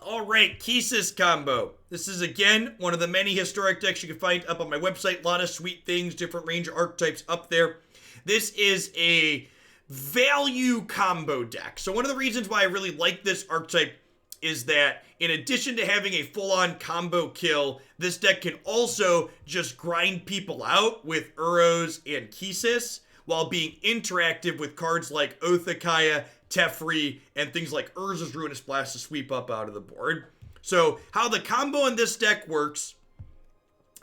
Alright, Kethis combo. This is, again, one of the many historic decks you can find up on my website. A lot of sweet things, different range of archetypes up there. This is a value combo deck. So one of the reasons why I really like this archetype is that in addition to having a full-on combo kill, this deck can also just grind people out with Lurrus and Kethis while being interactive with cards like Oathakaya, Teferi, and things like Urza's Ruinous Blast to sweep up out of the board. So how the combo in this deck works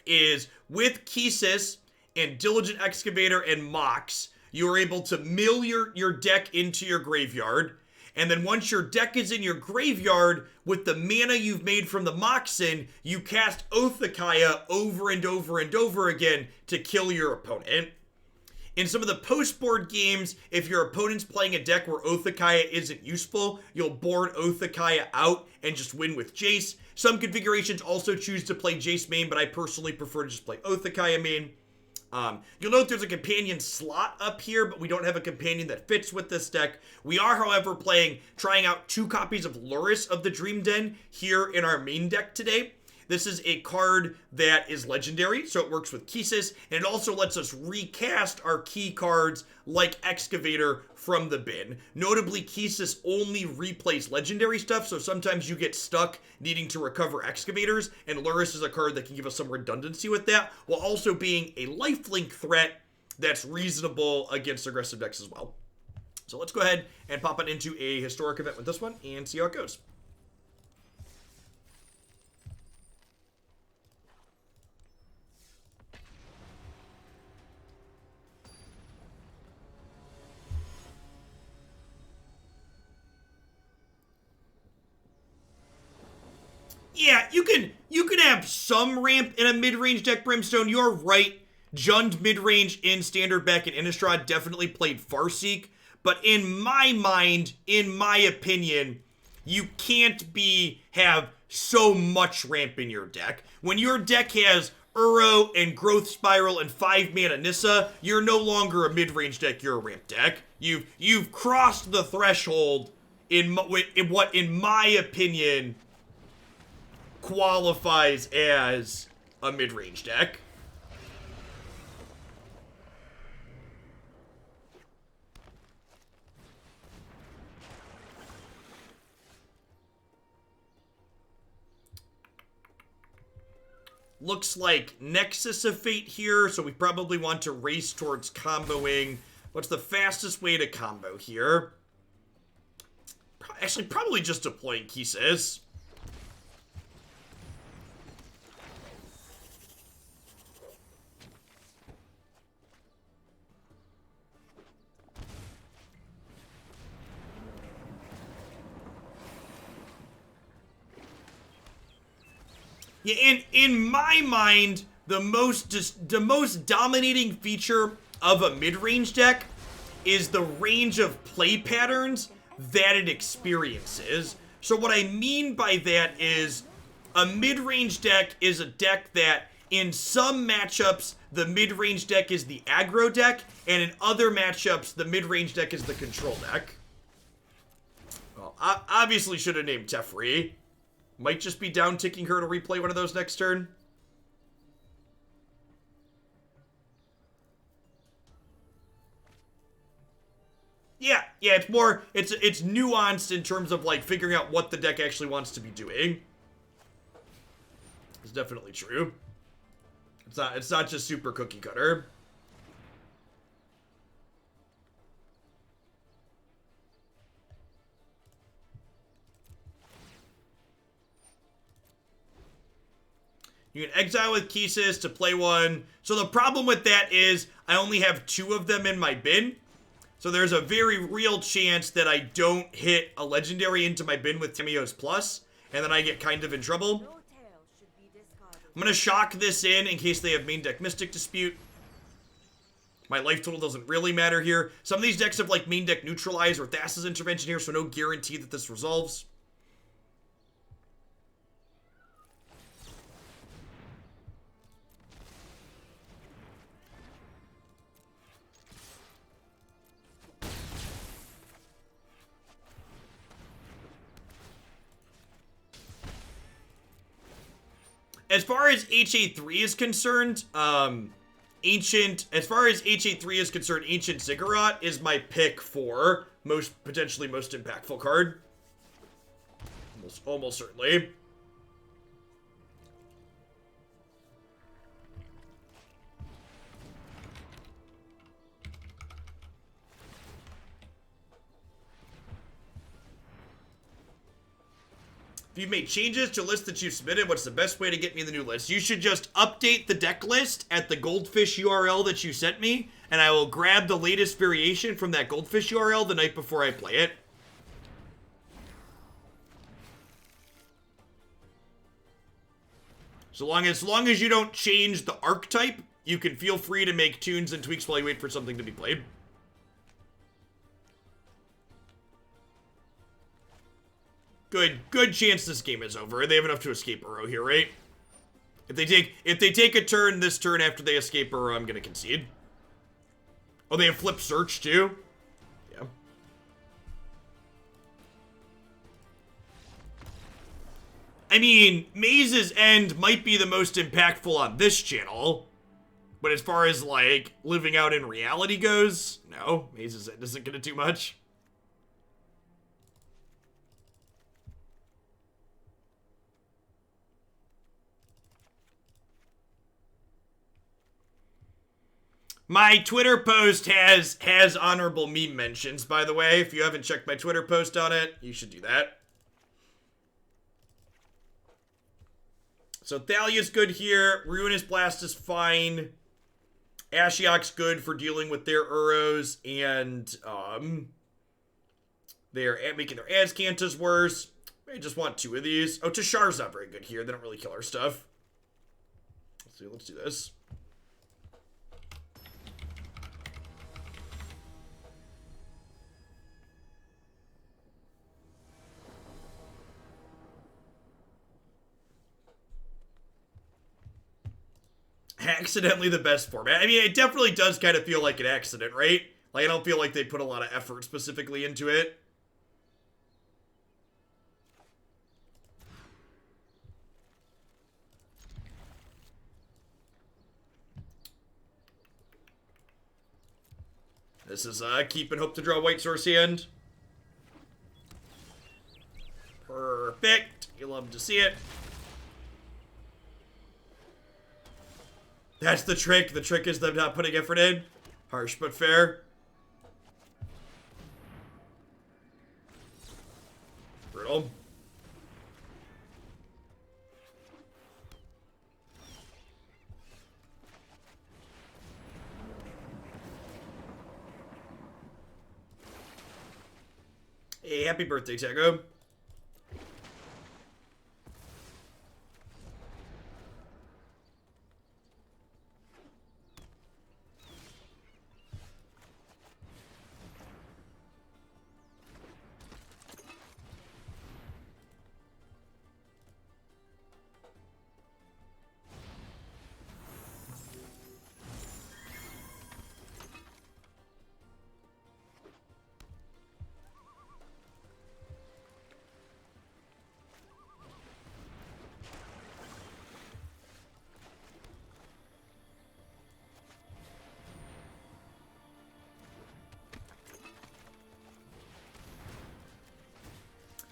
is with Kethis and Diligent Excavator and Mox, you are able to mill your deck into your graveyard. And then once your deck is in your graveyard, with the mana you've made from the Moxen, you cast Oathakaya over and over and over again to kill your opponent. In some of the post-board games, if your opponent's playing a deck where Oathakaya isn't useful, you'll board Oathakaya out and just win with Jace. Some configurations also choose to play Jace main, but I personally prefer to just play Oathakaya main. You'll note there's a companion slot up here, but we don't have a companion that fits with this deck. We are, however, trying out 2 copies of Lurrus of the Dream Den here in our main deck today. This is a card that is legendary, so it works with Kethis, and it also lets us recast our key cards like Excavator from the bin. Notably, Kethis only replays legendary stuff, so sometimes you get stuck needing to recover Excavators, and Lurrus is a card that can give us some redundancy with that, while also being a lifelink threat that's reasonable against aggressive decks as well. So let's go ahead and pop it into a historic event with this one and see how it goes. Yeah, you can have some ramp in a mid-range deck, Brimstone. You're right. Jund mid-range in Standard back in Innistrad definitely played Farseek. But in my mind, in my opinion, you can't have so much ramp in your deck. When your deck has Uro and Growth Spiral and 5 mana Nissa, you're no longer a mid-range deck, you're a ramp deck. You've crossed the threshold in what, in my opinion, qualifies as a mid-range deck. Looks like Nexus of Fate here, so we probably want to race towards comboing. What's the fastest way to combo here? Actually, probably just deploying Kethis. Yeah, and in my mind, the most dominating feature of a mid-range deck is the range of play patterns that it experiences. So what I mean by that is a mid-range deck is a deck that in some matchups, the mid-range deck is the aggro deck, and in other matchups, the mid-range deck is the control deck. Well, I obviously should have named Teferi. Might just be down-ticking her to replay one of those next turn. Yeah, it's nuanced in terms of, like, figuring out what the deck actually wants to be doing. It's definitely true. It's not just super cookie cutter. You can exile with Kethis to play one. So the problem with that is I only have 2 of them in my bin. So there's a very real chance that I don't hit a legendary into my bin with Tamiyo's Plus, and then I get kind of in trouble. I'm going to shock this in case they have main deck Mystic Dispute. My life total doesn't really matter here. Some of these decks have like main deck Neutralize or Thassa's Intervention here, so no guarantee that this resolves. as far as HA3 is concerned, Ancient Ziggurat is my pick for potentially most impactful card. Almost certainly. If you've made changes to a list that you've submitted, what's the best way to get me the new list? You should just update the deck list at the Goldfish URL that you sent me, and I will grab the latest variation from that Goldfish URL the night before I play it. So long as you don't change the archetype, you can feel free to make tunes and tweaks while you wait for something to be played. Good chance this game is over. They have enough to escape Burrow here, right? If they take a turn this turn after they escape Burrow, I'm gonna concede. Oh, they have flip search too? Yeah. I mean, Maze's End might be the most impactful on this channel. But as far as, like, living out in reality goes, no, Maze's End isn't gonna do much. My Twitter post has honorable meme mentions, by the way. If you haven't checked my Twitter post on it, you should do that. So Thalia's good here. Ruinous Blast is fine. Ashiok's good for dealing with their Uros, and they're making their Azcantas worse. I just want 2 of these. Oh, Teshar's not very good here. They don't really kill our stuff. Let's do this. Accidentally the best format. I mean, it definitely does kind of feel like an accident, right? Like, I don't feel like they put a lot of effort specifically into it. This is keep and hope to draw White Source Hand. Perfect. You love to see it. That's the trick. The trick is them not putting effort in. Harsh but fair. Brutal. Hey, happy birthday, Tego.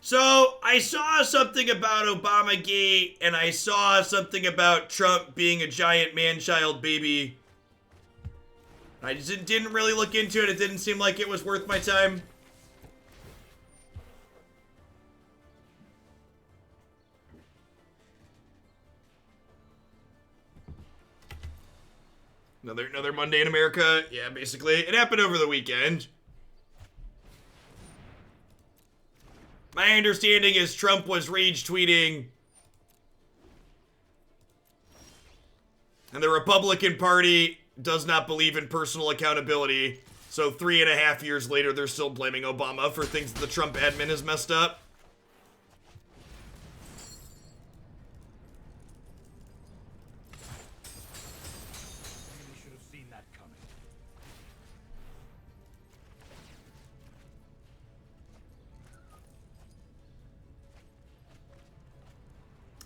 So, I saw something about Obamagate, and I saw something about Trump being a giant man-child baby. I just didn't really look into it. It didn't seem like it was worth my time. Another Monday in America? Yeah, basically. It happened over the weekend. My understanding is Trump was rage tweeting, and the Republican Party does not believe in personal accountability. So 3.5 years later, they're still blaming Obama for things that the Trump admin has messed up.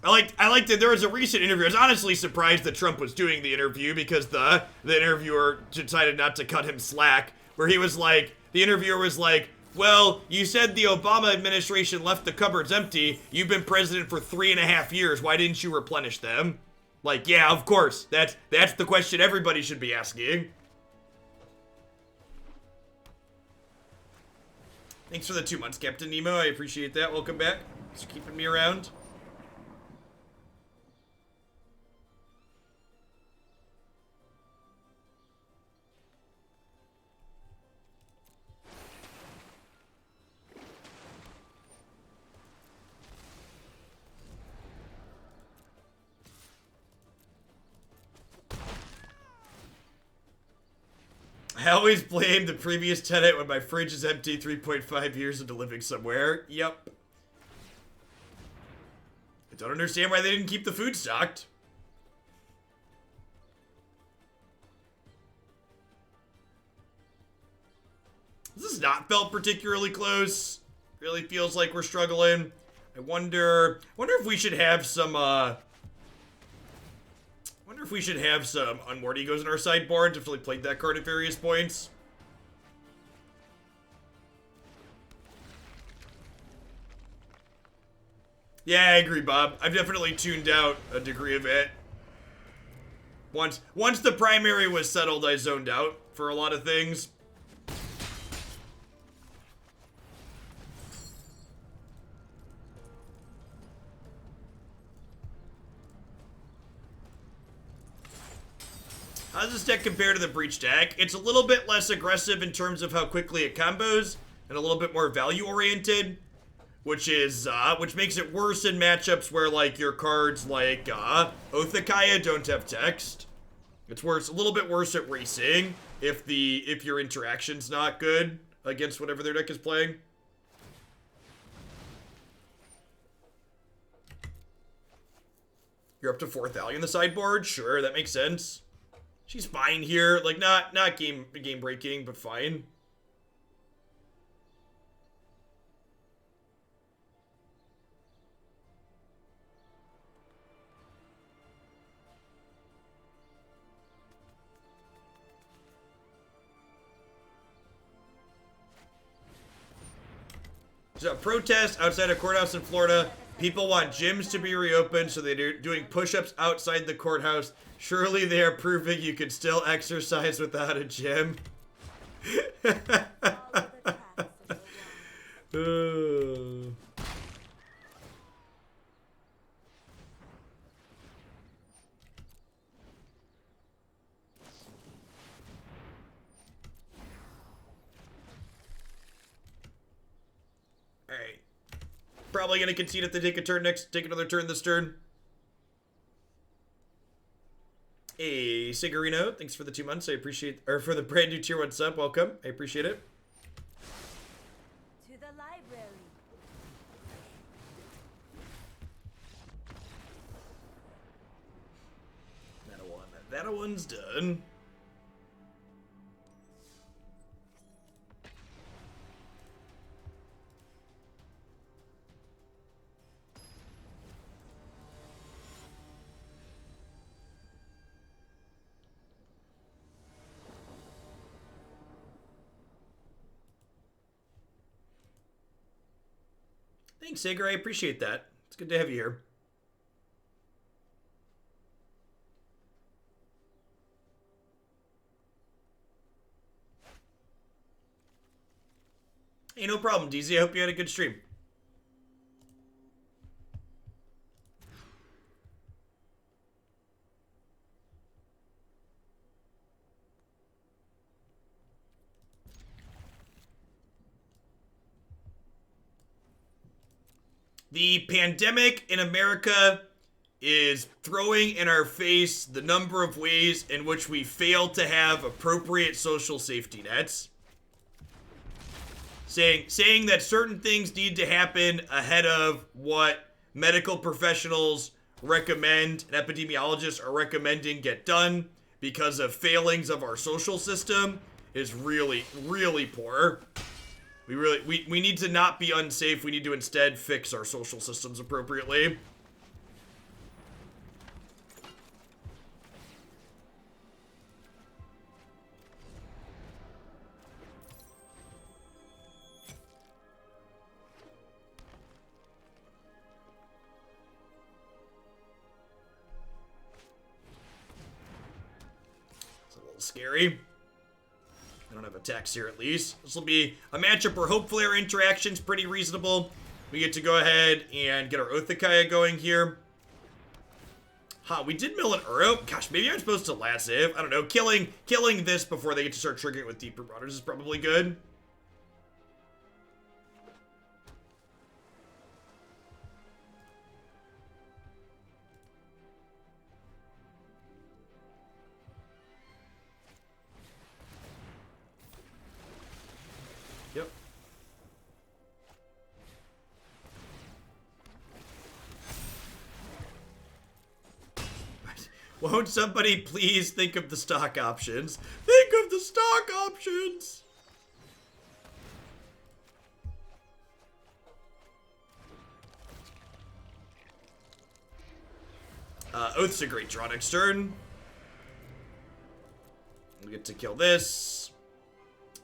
I liked that there was a recent interview. I was honestly surprised that Trump was doing the interview because the interviewer decided not to cut him slack, where he was like, the interviewer was like, well, you said the Obama administration left the cupboards empty. You've been president for 3.5 years. Why didn't you replenish them? Like, yeah, of course. That's the question everybody should be asking. Thanks for the 2 months, Captain Nemo. I appreciate that. Welcome back. Thanks for keeping me around. I always blame the previous tenant when my fridge is empty 3.5 years into living somewhere. Yep. I don't understand why they didn't keep the food stocked. This has not felt particularly close. Really feels like we're struggling. I wonder if we should have some, if we should have some Unmoored Egos in our sideboard. Definitely played that card at various points. Yeah, I agree, Bob. I've definitely tuned out a degree of it. Once the primary was settled, I zoned out for a lot of things. How does this deck compare to the Breach deck? It's a little bit less aggressive in terms of how quickly it combos, and a little bit more value-oriented, which makes it worse in matchups where, like, your cards like Othakaya don't have text. It's worse, a little bit worse at racing if your interaction's not good against whatever their deck is playing. You're up to 4 Thalia in the sideboard? Sure, that makes sense. She's fine here. Like, not game breaking, but fine. So, protest outside a courthouse in Florida. People want gyms to be reopened, so they're doing push-ups outside the courthouse. Surely they are proving you can still exercise without a gym. Alright. Probably gonna concede if they take another turn this turn. Hey, Sigurino, thanks for the 2 months. I appreciate, or for the brand new tier 1 sub. Welcome. I appreciate it. To the library. That one's done. Thanks, Sager. I appreciate that. It's good to have you here. Hey, no problem, DZ. I hope you had a good stream. The pandemic in America is throwing in our face the number of ways in which we fail to have appropriate social safety nets. Saying that certain things need to happen ahead of what medical professionals recommend and epidemiologists are recommending get done because of failings of our social system is really, really poor. We need to not be unsafe. We need to instead fix our social systems appropriately. scary. I don't have attacks here at least. This will be a matchup where hopefully our interaction's pretty reasonable. We get to go ahead and get our Othakaya going here. We did mill an Uro. Gosh, maybe I'm supposed to Lazav. I don't know. Killing this before they get to start triggering it with Deeper Waters is probably good. Yep. Won't somebody please think of the stock options? Think of the stock options! Oath's a great draw next turn. We get to kill this.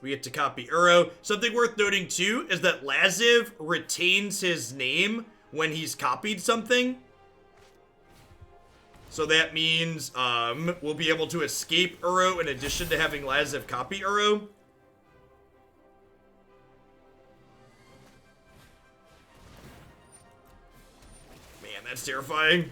We get to copy Uro. Something worth noting too is that Lazav retains his name when he's copied something. So that means we'll be able to escape Uro in addition to having Lazav copy Uro. Man, that's terrifying.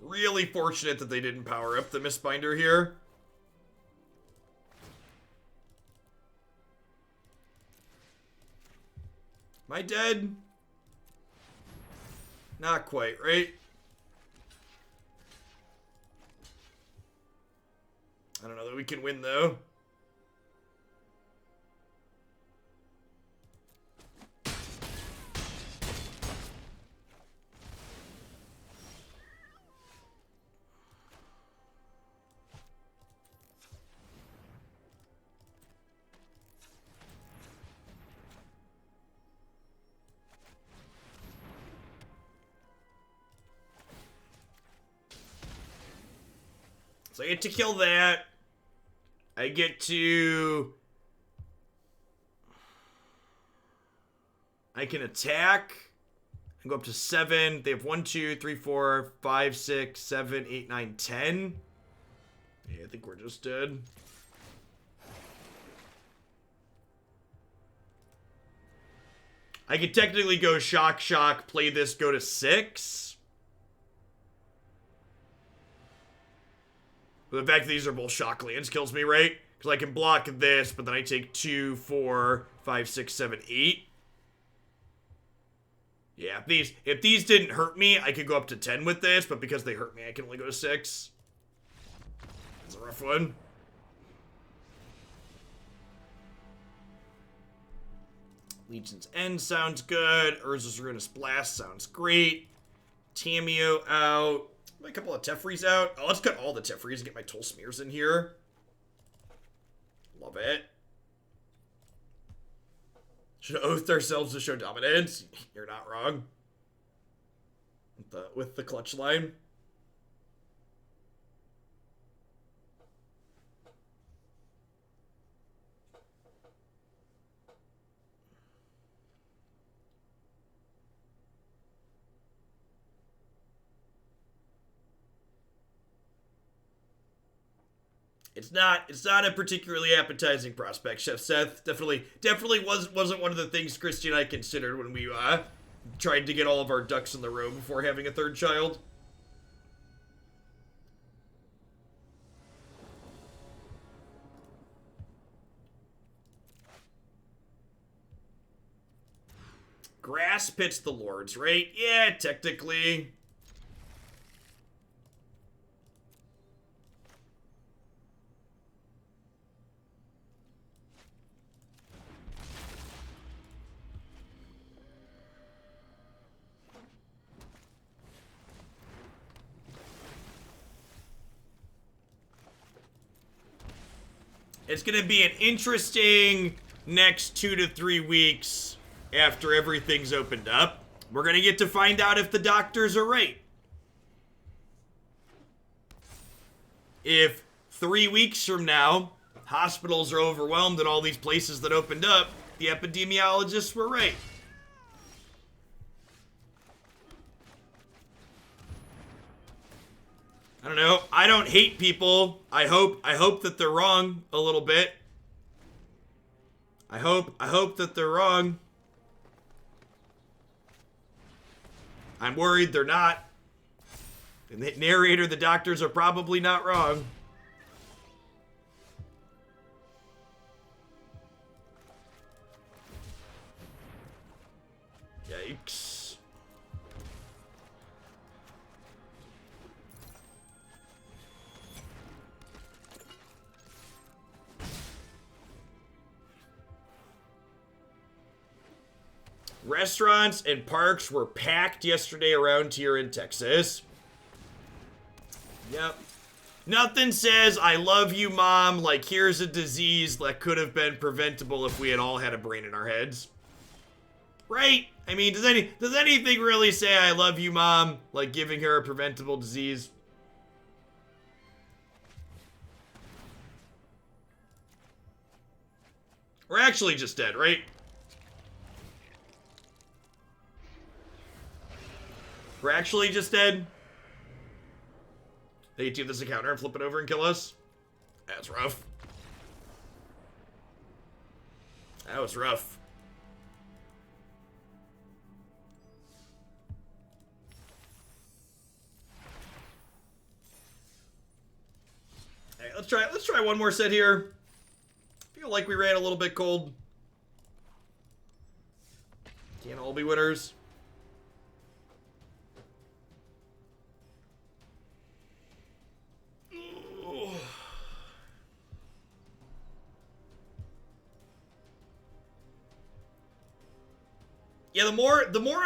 Really fortunate that they didn't power up the Mistbinder here. Am I dead? Not quite, right? I don't know that we can win, though. So I get to kill that. I get to... I can attack and go up to 7. They have 1, 2, 3, 4, 5, 6, 7, 8, 9, 10. Yeah, I think we're just dead. I could technically go shock, play this, go to 6. But the fact that these are both shock lands kills me, right? Because I can block this, but then I take 2, 4, 5, 6, 7, 8. Yeah, if these didn't hurt me, I could go up to 10 with this, but because they hurt me, I can only go to 6. That's a rough one. Legion's End sounds good. Urza's Ruinous Blast sounds great. Tamiyo out. A couple of Teferis out. Oh, let's cut all the Teferis and get my Tolsimirs in here. Love it. Should have oathed ourselves to show dominance. You're not wrong. With the clutch line. It's not a particularly appetizing prospect, Chef Seth. Definitely wasn't one of the things Christy and I considered when we tried to get all of our ducks in the row before having a third child. Grass pits the lords, right? Yeah, technically. It's going to be an interesting next 2 to 3 weeks after everything's opened up. We're going to get to find out if the doctors are right. If 3 weeks from now, hospitals are overwhelmed in all these places that opened up, the epidemiologists were right. don't know. I don't hate people. I hope that they're wrong a little bit. I hope that they're wrong. I'm worried they're not. And the narrator, the doctors are probably not wrong. Yikes. Restaurants and parks were packed yesterday around here in Texas. Yep. Nothing says, I love you, Mom, like here's a disease that could have been preventable if we had all had a brain in our heads. Right? I mean, does anything really say I love you, Mom, like giving her a preventable disease? We're actually just dead, right? We're actually just dead? They do this encounter and flip it over and kill us? That's rough. That was rough. Hey, let's try one more set here. Feel like we ran a little bit cold. Can't all be winners. Yeah, the more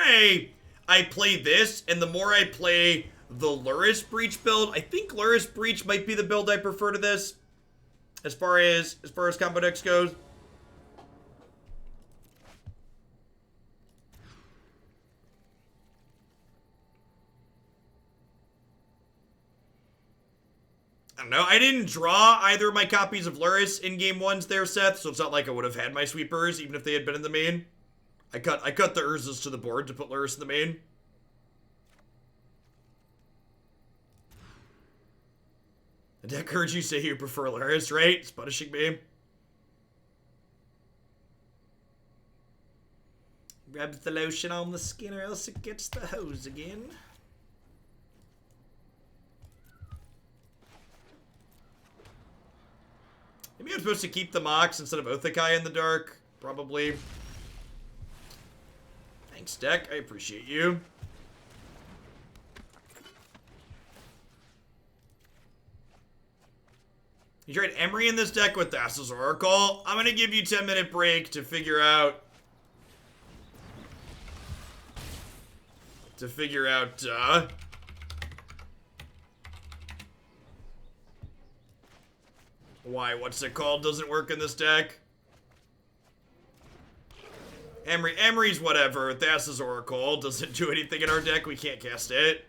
I play this, and the more I play the Lurrus Breach build, I think Lurrus Breach might be the build I prefer to this, as far as combo decks goes. I don't know. I didn't draw either of my copies of Lurrus in game ones there, Seth, so it's not like I would have had my sweepers, even if they had been in the main. I cut the Urzas to the board to put Lurrus in the main. The deck heard you say you prefer Lurrus, right? It's punishing me. Rub the lotion on the skin or else it gets the hose again. Maybe I'm supposed to keep the Mox instead of Othakai in the dark. Probably. Thanks, deck. I appreciate you. You tried Emery in this deck with Thassa's Oracle. I'm going to give you a 10-minute break to figure out... why what's it called doesn't work in this deck. Emery's whatever. Thassa's Oracle doesn't do anything in our deck. We can't cast it.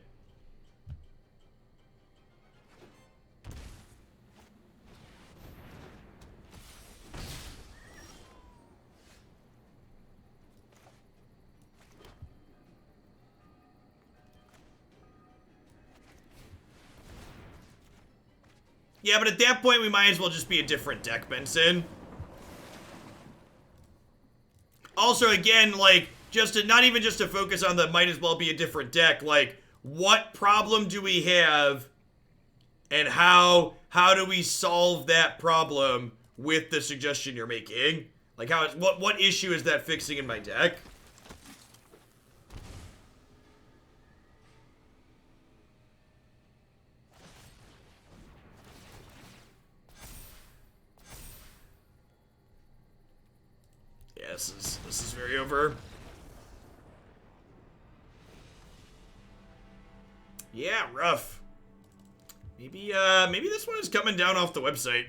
Yeah, but at that point, we might as well just be a different deck, Benson. Also, again, like, not even just to focus on the might as well be a different deck, like, what problem do we have, and how do we solve that problem with the suggestion you're making? Like, what issue is that fixing in my deck? This is very over. Yeah, rough. Maybe this one is coming down off the website.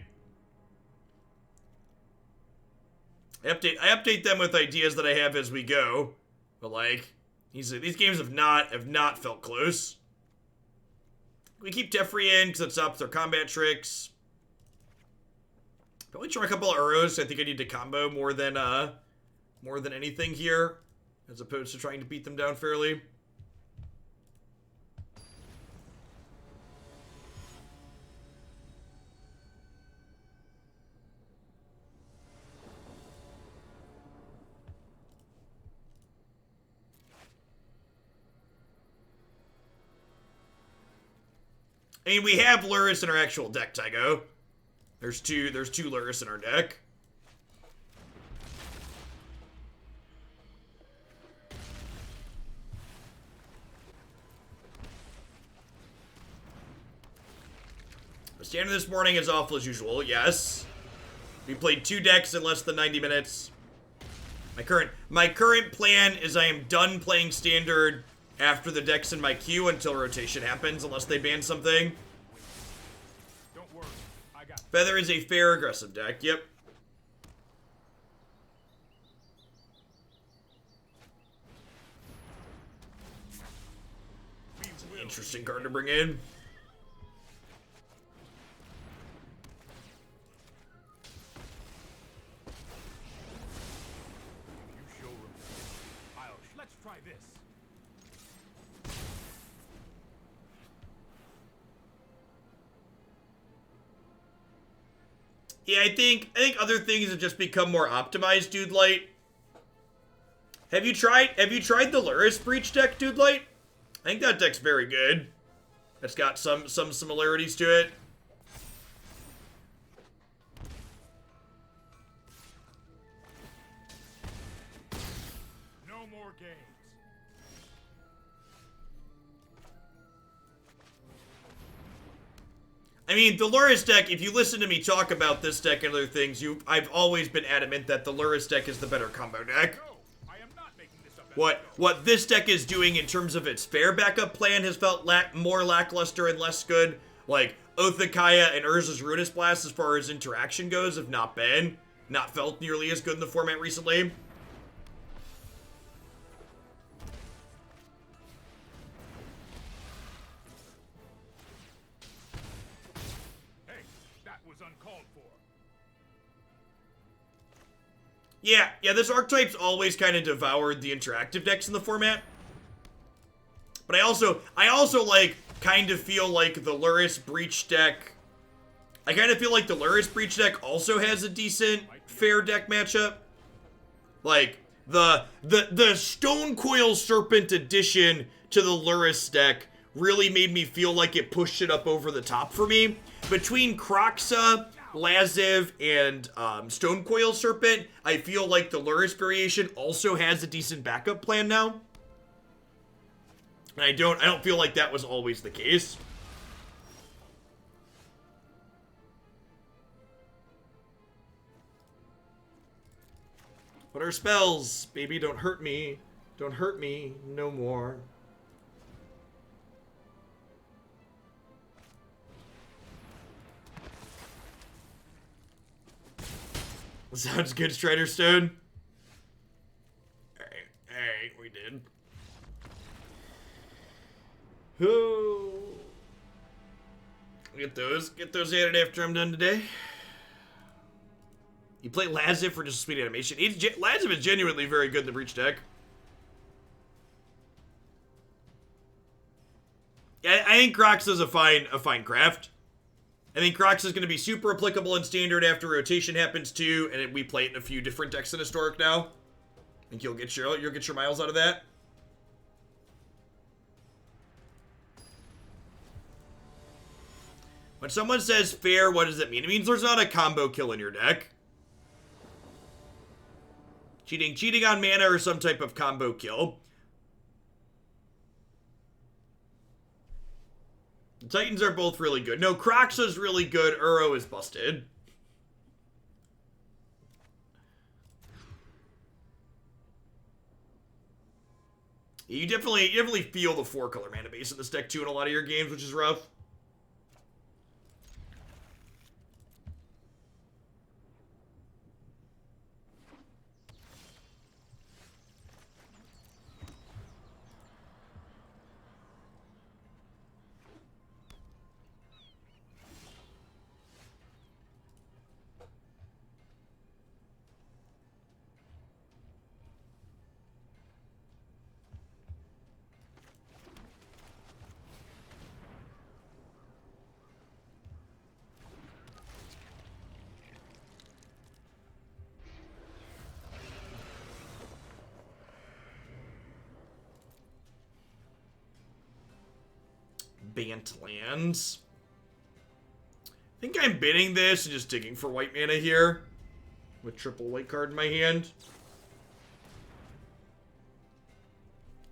I update them with ideas that I have as we go, but like these games have not felt close. We keep Teferi in because it stops their combat tricks. Probably try a couple of Uros. I think I need to combo more than anything here, as opposed to trying to beat them down fairly. I mean, we have Lurrus in our actual deck, Tygo. There's two Lurrus in our deck. The standard this morning is awful as usual, yes. We played 2 decks in less than 90 minutes. My current plan is I am done playing standard after the decks in my queue until rotation happens, unless they ban something. Don't worry, I got Feather is a fair aggressive deck, yep. It's an interesting card to bring in. Let's try this. Yeah, I think other things have just become more optimized, Dude Light. Have you tried the Lurrus Breach deck, Dude Light? I think that deck's very good. It's got some similarities to it. No more games. I mean, the Lurrus deck, if you listen to me talk about this deck and other things, I've always been adamant that the Lurrus deck is the better combo deck. No, I am not making this up. What this deck is doing in terms of its fair backup plan has felt more lackluster and less good. Like, Othakaya and Urza's Ruinous Blast, as far as interaction goes, have not felt nearly as good in the format recently. Yeah, this archetype's always kind of devoured the interactive decks in the format. But I also like, kind of feel like the Lurrus Breach deck... I kind of feel like the Lurrus Breach deck also has a decent, fair deck matchup. Like, the Stonecoil Serpent addition to the Lurrus deck really made me feel like it pushed it up over the top for me. Between Kroxa, Lazav, and Stonecoil Serpent, I feel like the Lurrus variation also has a decent backup plan now. And I don't feel like that was always the case. What are spells? Baby, don't hurt me. Don't hurt me no more. Sounds good, Strider Stone. Alright, we did. Oh. Get those added after I'm done today. You play Lazav for just speed animation. Lazav is genuinely very good in the Breach deck. Yeah, I think Kroxa is a fine craft. I think Kroxa is going to be super applicable in Standard after rotation happens too, and we play it in a few different decks in Historic now. I think you'll get your miles out of that. When someone says fair, what does it mean? It means there's not a combo kill in your deck. Cheating on mana or some type of combo kill. The Titans are both really good. No, Kroxa's really good. Uro is busted. You definitely feel the 4-color mana base in this deck too in a lot of your games, which is rough. Bant lands. think I'm binning this and just digging for white mana here. With triple white card in my hand.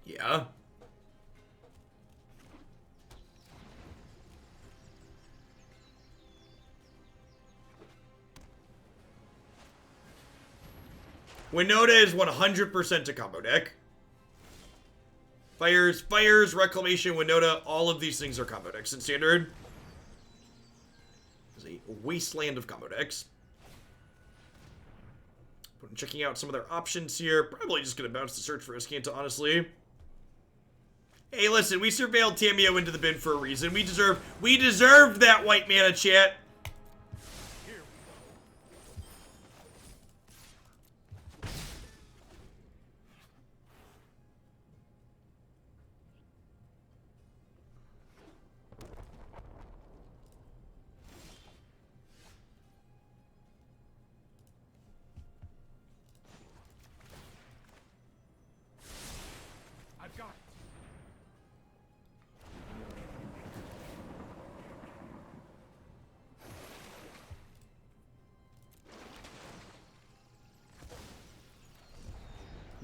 Yeah. Winota is 100% a combo deck. Fires, Reclamation, Winota, all of these things are combo decks in Standard. It's a wasteland of combo decks. Checking out some of their options here. Probably just going to bounce the search for Iskanta, honestly. Hey, listen, we surveilled Tamiyo into the bin for a reason. We deserved that white mana, chat.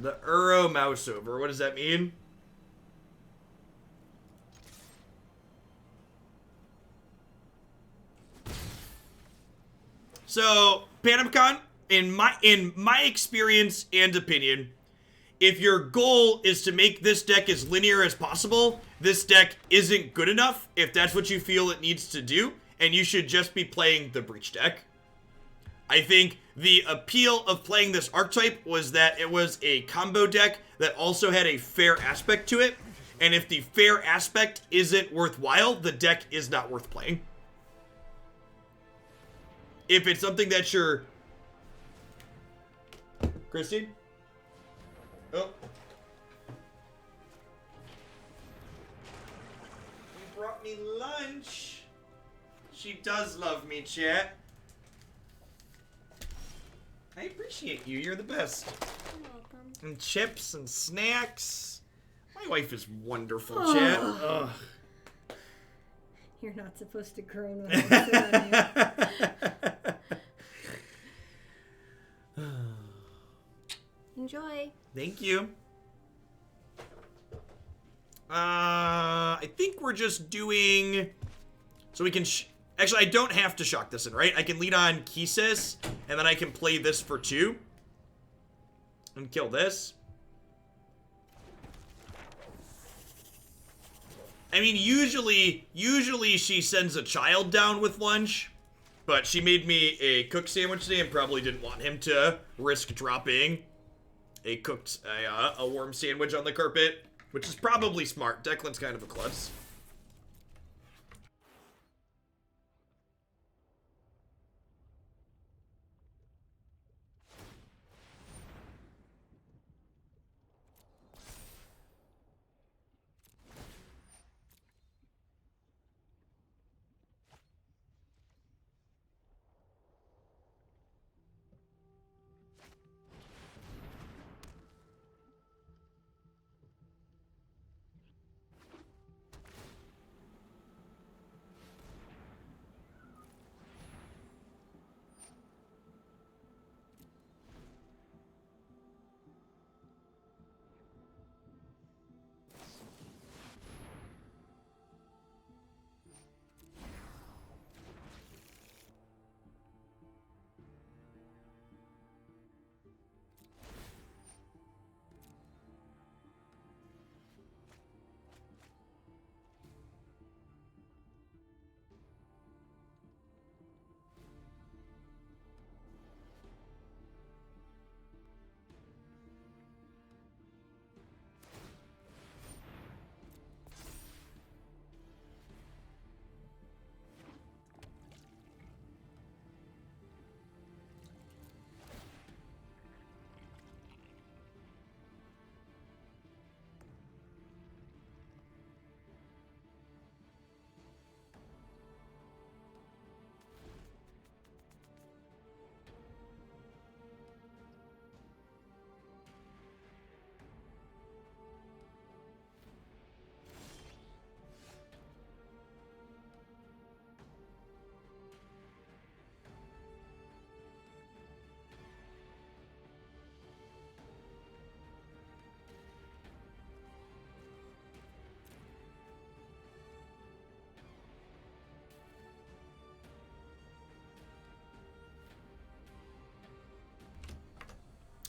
The Uro mouse over. What does that mean? So, Panamcon, in my experience and opinion, if your goal is to make this deck as linear as possible, this deck isn't good enough if that's what you feel it needs to do, and you should just be playing the Breach deck. I think the appeal of playing this archetype was that it was a combo deck that also had a fair aspect to it. And if the fair aspect isn't worthwhile, the deck is not worth playing. If it's something that you're... Christine? Oh. You brought me lunch. She does love me, chat. I appreciate you. You're the best. You're welcome. And chips and snacks. My wife is wonderful, chat. Ugh. You're not supposed to groan when I sit on you. Enjoy. Thank you. I think we're just doing... So we can... Actually, I don't have to shock this in, right? I can lead on Kethis, and then I can play this for 2. And kill this. I mean, usually she sends a child down with lunch, but she made me a cooked sandwich today and probably didn't want him to risk dropping a warm sandwich on the carpet, which is probably smart. Declan's kind of a klutz.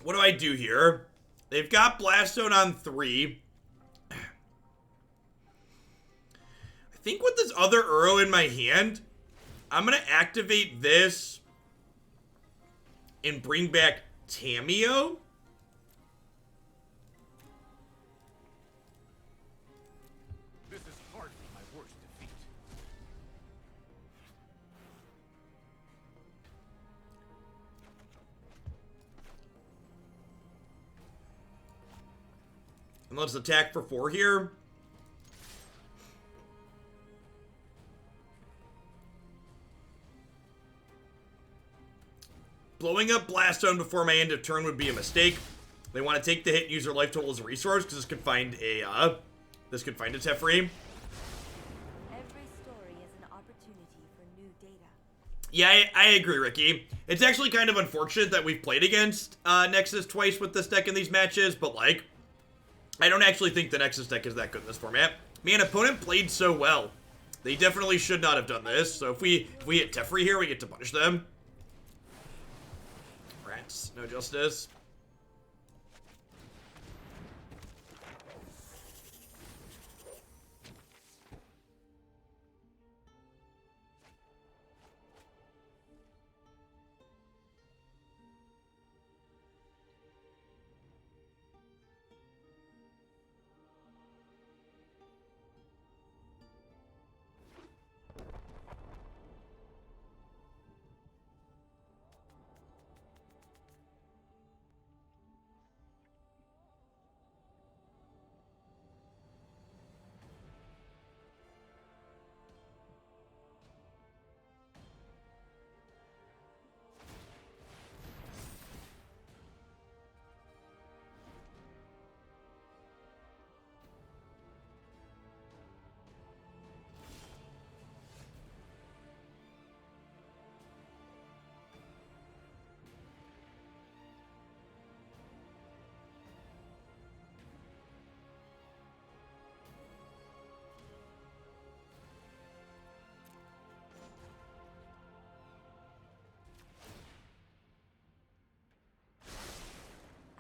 What do I do here? They've got Blaststone on 3. I think with this other Uro in my hand, I'm going to activate this and bring back Tamiyo. This is hardly my worst defeat. And let's attack for 4 here. Blowing up Blaststone before my end of turn would be a mistake. They want to take the hit and use their life total as a resource because this could find a Teferi. Every story is an opportunity for new data. Yeah, I agree, Ricky. It's actually kind of unfortunate that we've played against Nexus twice with this deck in these matches, but like, I don't actually think the Nexus deck is that good in this format. Man, opponent played so well. They definitely should not have done this. So if we hit Teferi here, we get to punish them. Rats, no justice.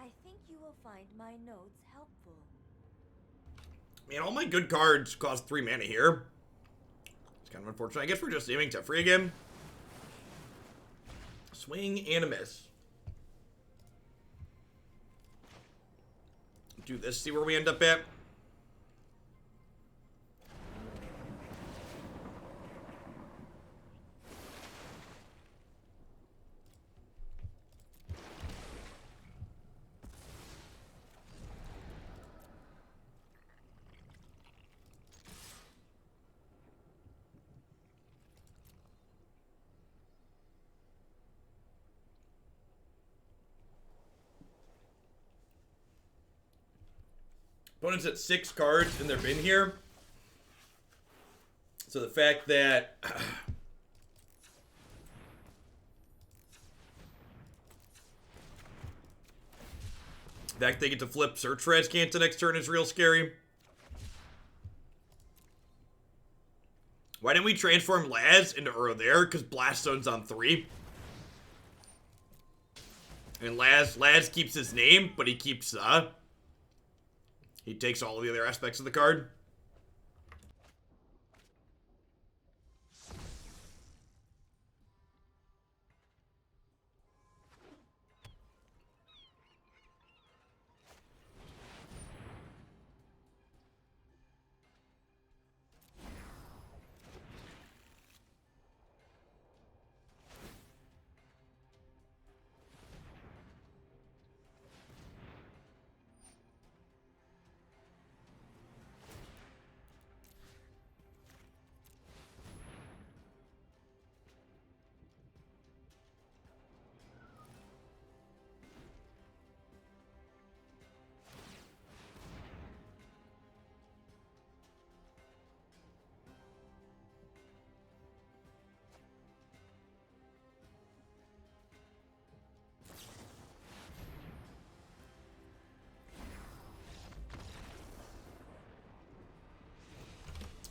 I think you will find my notes helpful. Man, all my good cards cost 3 mana here. It's kind of unfortunate. I guess we're just aiming Teferi again. Swing and a miss. Do this, see where we end up at. Opponent's at 6 cards in their bin here. So the fact that they get to flip Search for Azcanta next turn is real scary. Why didn't we transform Laz into Uro there? Because Blaststone's on 3. And Laz keeps his name, but he keeps he takes all of the other aspects of the card.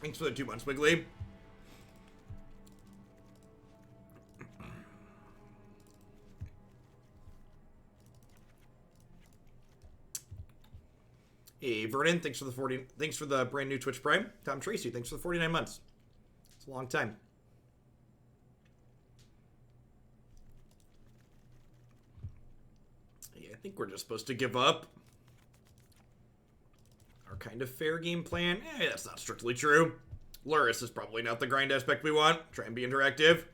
Thanks for the 2 months, Wiggly. Hey, Vernon, thanks for the brand new Twitch Prime. Tom Tracy, thanks for the 49 months. It's a long time. Yeah, I think we're just supposed to give up our kind of fair game plan. That's not strictly true. Lurrus is probably not the grind aspect we want. Try and be interactive.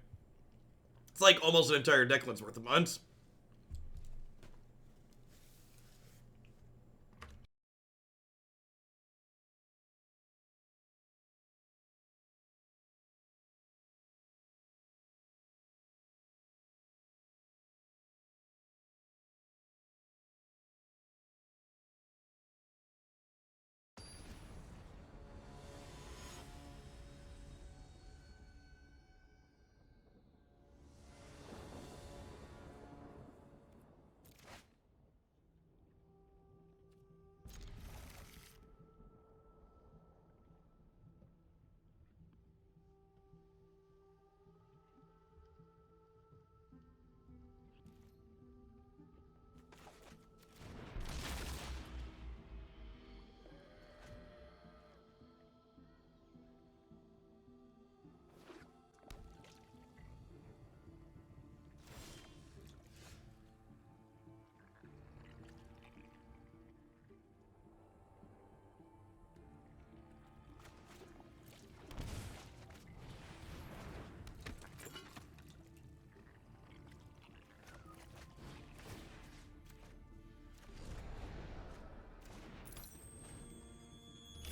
It's like almost an entire Declan's worth of months.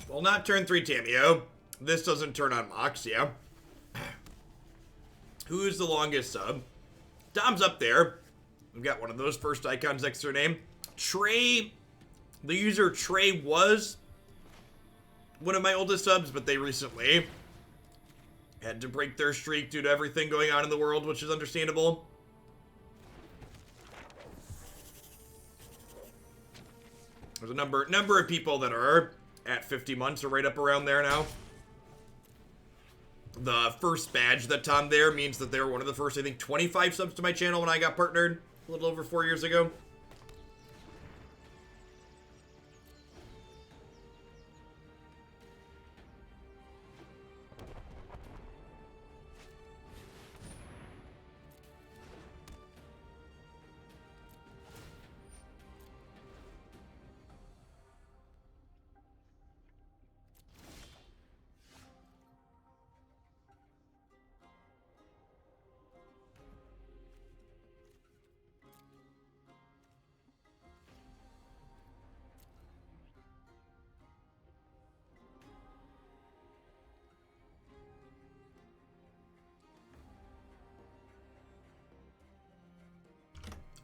Well, not turn 3 Tamiyo. This doesn't turn on Mox, yeah. Who's the longest sub? Dom's up there. We've got one of those first icons next to her name. Trey, the user Trey was one of my oldest subs, but they recently had to break their streak due to everything going on in the world, which is understandable. There's a number of people that are at 50 months or right up around there now. The first badge that Tom there means that they were one of the first, I think, 25 subs to my channel when I got partnered a little over 4 years ago.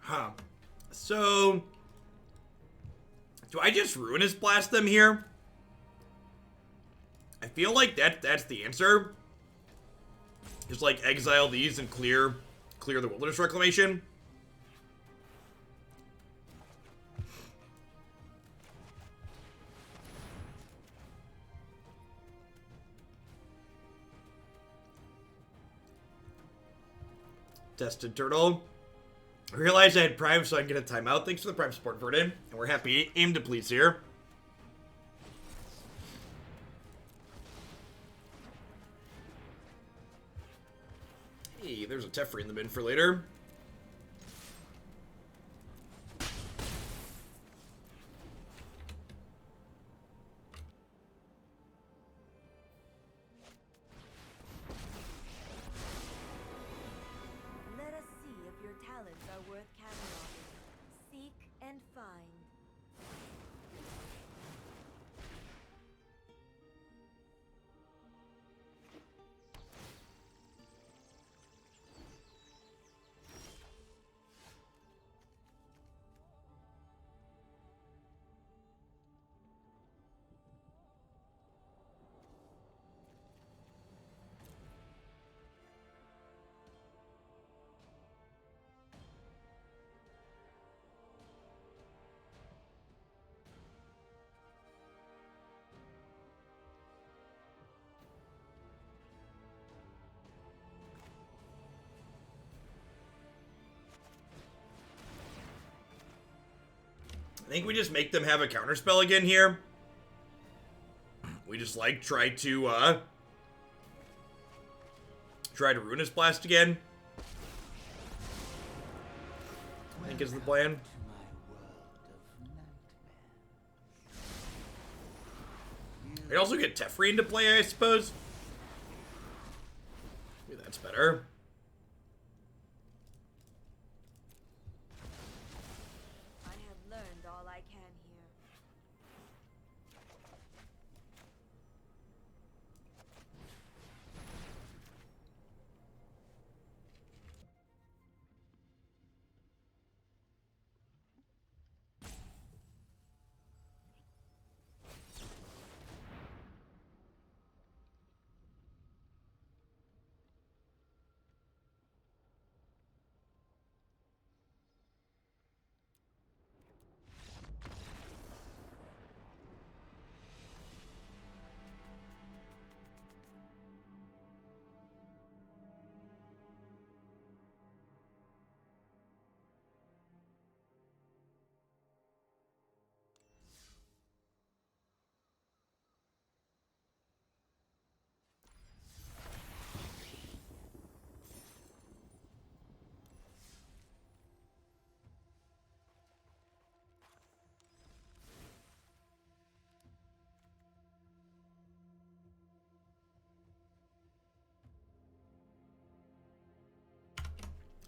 Huh. So, do I just Ruinous Blast them here? I feel like that's the answer. Just like exile these and clear the Wilderness Reclamation. Tested Turtle. I realized I had Prime, so I can get a timeout. Thanks for the Prime support, Verdin. And we're happy. Aim to please here. Hey, there's a Teferi in the bin for later. Let us see if your talents are worth cataloging. Seek and find. I think we just make them have a counterspell again here. We just like try to Ruinous Blast again. I think is the plan. I also get Teferi into play, I suppose. Maybe that's better. I have learned all I can here.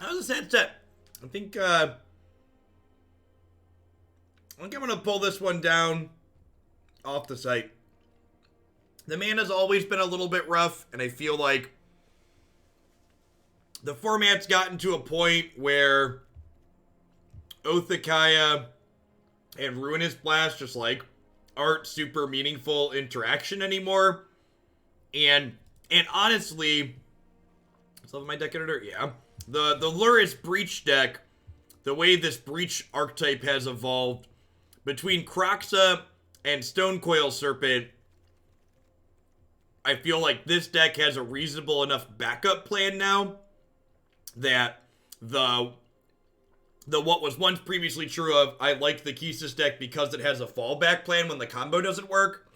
That was a sad set. I think I'm gonna pull this one down off the site. The mana's always been a little bit rough, and I feel like the format's gotten to a point where Oathakaya and Ruinous Blast just like aren't super meaningful interaction anymore. And honestly, let's level my deck editor. Yeah. The Lurrus Breach deck, the way this Breach archetype has evolved between Kroxa and Stonecoil Serpent, I feel like this deck has a reasonable enough backup plan now that the what was once previously true of I like the Kethis deck because it has a fallback plan when the combo doesn't work.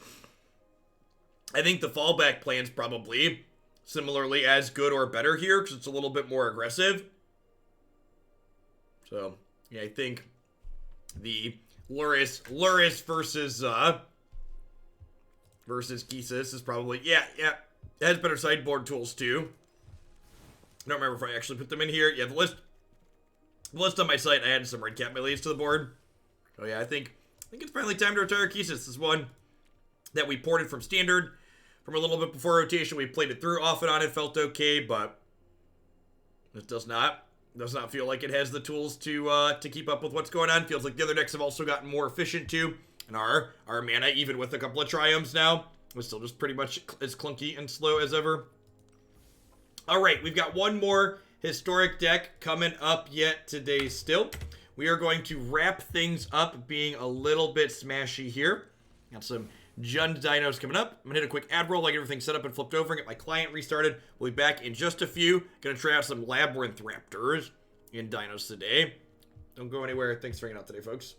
I think the fallback plan's probably similarly as good or better here because it's a little bit more aggressive. So, yeah, I think the Lurrus versus Kethis is probably, yeah, it has better sideboard tools too. I don't remember if I actually put them in here. Yeah, the list on my site, I added some red cap melees to the board. Oh yeah, I think it's finally time to retire Kethis. This is one that we ported from Standard. From a little bit before rotation, we played it through off and on. It felt okay, but it does not feel like it has the tools to keep up with what's going on. Feels like the other decks have also gotten more efficient too, and our mana, even with a couple of Triomes now, was still just pretty much as clunky and slow as ever. All right, we've got one more historic deck coming up yet today. Still, we are going to wrap things up, being a little bit smashy here. Got some Jund Dinos coming up. I'm gonna hit a quick ad roll, like everything set up and flipped over, and get my client restarted. We'll be back in just a few. Gonna try out some Labyrinth Raptors in Dinos today. Don't go anywhere. Thanks for hanging out today, folks.